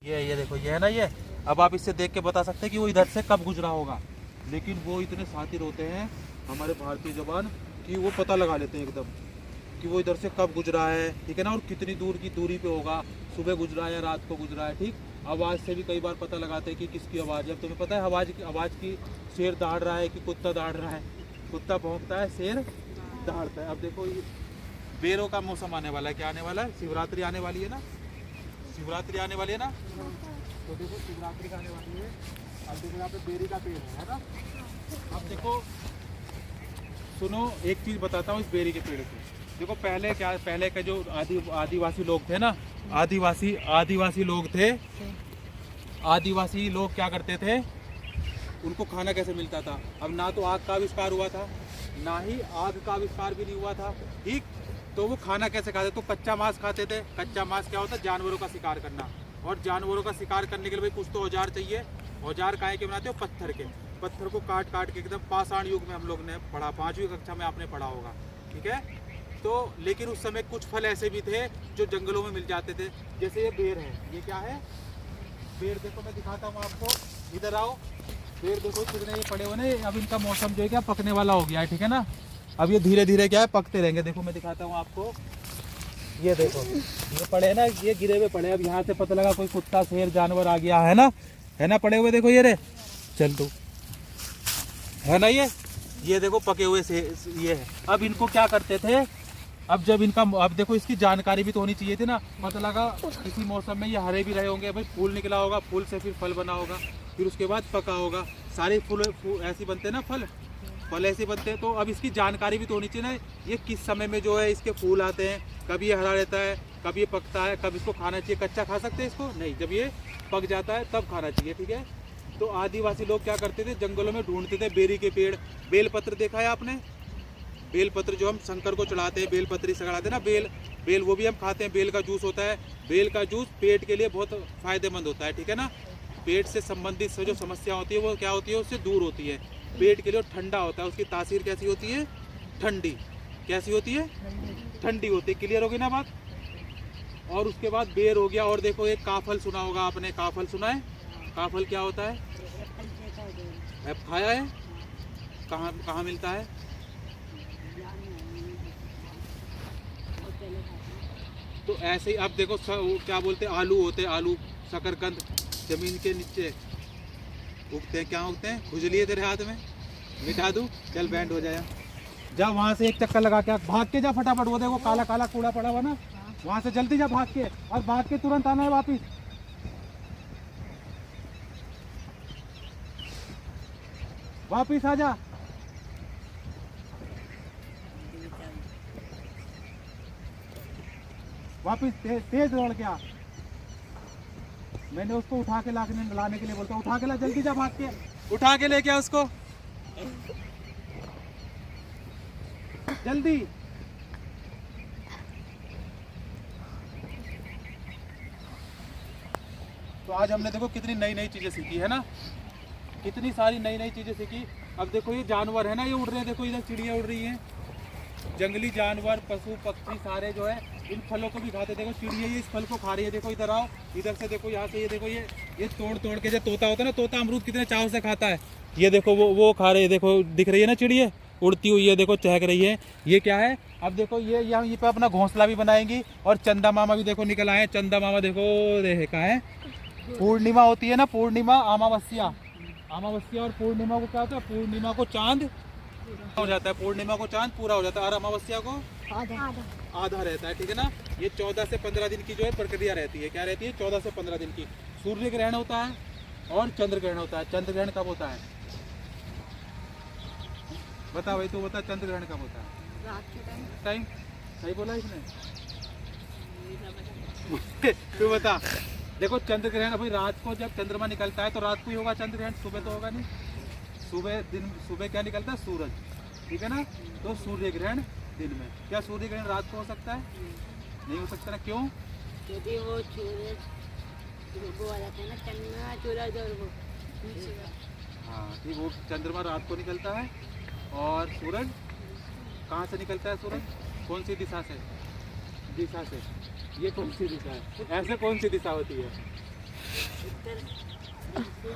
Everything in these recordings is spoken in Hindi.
ये देखो, ये है ना ये। अब आप इससे देख के बता सकते हैं कि वो इधर से कब गुजरा होगा। लेकिन वो इतने शातिर होते हैं हमारे भारतीय जवान कि वो पता लगा लेते हैं एकदम कि वो इधर से कब गुजरा है, ठीक है ना, और कितनी दूर की दूरी पे होगा, सुबह गुजरा है या रात को गुजरा है। ठीक, आवाज़ से भी कई बार पता लगाते हैं कि किसकी आवाज़ है। अब तुम्हें पता है आवाज़ की शेर दहाड़ रहा है कि कुत्ता दहाड़ रहा है। कुत्ता भौंकता है, शेर दहाड़ता है। अब देखो ये बेरों का मौसम आने वाला है। क्या आने वाला है? शिवरात्रि आने वाली है ना, शिवरात्रि आने वाली है ना। तो देखो शिवरात्रि का आने वाली है। अब देखो यहाँ पे बेरी का पेड़ है ना। अब देखो सुनो, एक चीज़ बताता हूँ इस बेरी के पेड़ की। देखो पहले के जो आदिवासी लोग थे ना, आदिवासी लोग थे। आदिवासी लोग क्या करते थे, उनको खाना कैसे मिलता था? अब ना तो आग का आविष्कार हुआ था, ना ही आग का आविष्कार भी नहीं हुआ था। ठीक, तो वो खाना कैसे खाते? तो कच्चा मांस खाते थे। कच्चा मांस क्या होता है? जानवरों का शिकार करना। और जानवरों का शिकार करने के लिए भाई कुछ तो औजार चाहिए। औजार काहे के बनाते हो? पत्थर के। पत्थर को काट काट के एकदम पाषाण युग में हम लोग ने पढ़ा, 5वीं कक्षा में आपने पढ़ा होगा, ठीक है। तो लेकिन उस समय कुछ फल ऐसे भी थे जो जंगलों में मिल जाते थे, जैसे ये बेर है। ये क्या है? बेर देखो, मैं दिखाता हूँ आपको, इधर आओ। बेर देखो कितने ये पड़े हुए ना। अब इनका मौसम जो है क्या पकने वाला हो गया है, ठीक है ना। अब ये धीरे धीरे क्या है पकते रहेंगे। देखो मैं दिखाता हूँ आपको, ये देखो ये पड़े हैं ना, ये गिरे हुए पड़े। अब यहाँ से पता लगा कोई कुत्ता शेर जानवर आ गया है ना पड़े हुए। देखो ये रे, चल तू है ना ये देखो पके हुए से ये है। अब इनको क्या करते थे, अब जब इनका, अब देखो इसकी जानकारी भी तो होनी चाहिए थी ना। पता लगा किसी मौसम में ये हरे भी रहे होंगे, भाई फूल निकला होगा, फूल से फिर फल बना होगा, फिर उसके बाद पका होगा। सारे फूल ऐसे बनते हैं ना, फल ऐसे बनते हैं। तो अब इसकी जानकारी भी तो होनी चाहिए ना, ये किस समय में जो है इसके फूल आते हैं, कभी ये हरा रहता है, कभी ये पकता है, कब इसको खाना चाहिए। कच्चा खा सकते हैं इसको? नहीं, जब ये पक जाता है तब खाना चाहिए, ठीक है। तो आदिवासी लोग क्या करते थे, जंगलों में ढूंढते थे बेरी के पेड़। बेलपत्र देखा है आपने? बेलपत्र जो हम शंकर को चढ़ाते हैं, बेलपत्री से चढ़ाते हैं ना, बेल वो भी हम खाते हैं। बेल का जूस होता है। बेल का जूस पेट के लिए बहुत फायदेमंद होता है, ठीक है ना। पेट से संबंधित जो समस्या होती है वो क्या होती है, उससे दूर होती है। पेट के लिए ठंडा होता है। उसकी तासीर कैसी होती है? ठंडी। कैसी होती है? ठंडी होती है। क्लियर होगी ना बात। और उसके बाद बेर हो गया। और देखो एक काफल सुना होगा आपने, काफल सुना है? काफल क्या होता है? खाया है? कहाँ मिलता है? तो ऐसे ही अब देखो क्या बोलते हैं, आलू होते हैं, आलू शकरकंद जमीन के नीचे उगते हैं। क्या उगते हैं? खुजली है तेरे हाथ में, मिटा दूं? चल बैंड हो जाए। जा वहां से एक चक्कर लगा के भाग के जा फटाफट। वो देखो काला काला कूड़ा पड़ा हुआ ना, वहां से जल्दी जा भाग के, और भाग के तुरंत आना है वापिस। वापिस आ जा। वापिस तेज दौड़ के आ। मैंने उसको उठा के लाने के लिए बोलता, उठा के ला, जल्दी जा भाग के, उठा के लेके आ उसको जल्दी। तो आज हमने देखो कितनी नई नई चीजें सीखी है ना, कितनी सारी नई नई चीजें सीखी। अब देखो ये जानवर है ना, ये उड़ रहे हैं। देखो इधर चिड़िया उड़ रही है। जंगली जानवर, पशु पक्षी सारे जो है इन फलों को भी खाते। देखो चिड़िया ये इस फल को खा रही है। देखो इधर आओ, इधर से देखो, यहाँ से ये देखो, ये तोड़ तोड़ के जो तोता होता है ना, तोता अमरूद कितने चाव से खाता है। ये देखो वो खा रहे हैं। देखो दिख रही है ना चिड़िया उड़ती हुई है, देखो चहक रही है। ये क्या है? अब देखो ये यहाँ पे अपना घोंसला भी बनाएंगी। और चंदा मामा भी देखो निकल आए। चंदा मामा देखो कहाँ है? पूर्णिमा होती है ना, पूर्णिमा, अमावस्या और पूर्णिमा को क्या होता है? पूर्णिमा को चांद हो जाता है, पूर्णिमा को चांद पूरा हो जाता है, और अमावस्या को आधा रहता है, ठीक है ना। ये 14 से 15 दिन की जो है प्रक्रिया रहती है। क्या रहती है? 14 से 15 दिन की। सूर्य ग्रहण होता है और चंद्र ग्रहण होता है। चंद्र ग्रहण कब होता है? बता भाई, तू बता, चंद्र ग्रहण कब होता है? रात के टाइम। सही बोला इसने? तू बता। देखो चंद्र ग्रहण अभी रात को जब चंद्रमा निकलता है तो रात को ही होगा चंद्र ग्रहण, सुबह तो होगा नहीं। सुबह क्या निकलता है? सूरज, ठीक है ना। तो सूर्य ग्रहण दिन में। क्या सूर्य ग्रहण रात को हो सकता है? नहीं हो सकता ना, क्यों? क्योंकि वो सूरज वो आ जाता है ना, चंद्रमा सूरज और वो। हाँ ठीक, वो चंद्रमा रात को निकलता है और सूरज कहाँ से निकलता है? सूरज कौन सी दिशा से? ये कौन सी दिशा है? ऐसे कौन सी दिशा होती है?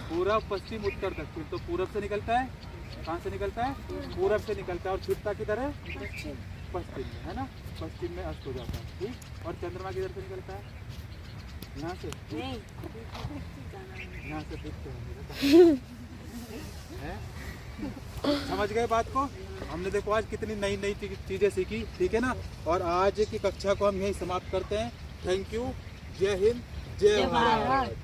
पूरब पश्चिम उत्तर दक्षिण, तो पूरब से निकलता है, कहाँ से निकलता है? पूरब से निकलता है। और छिपता किधर है? पश्चिम में, है ना? पश्चिम में अस्त हो जाता है, ठीक। और चंद्रमा किधर से निकलता है? यहाँ से, यहाँ से दिखते हैं। समझ गए बात को? हमने देखो आज कितनी नई नई चीजें सीखी, ठीक है ना। और आज की कक्षा को हम यही समाप्त करते हैं। Thank you. जय हिंद, जय भारत।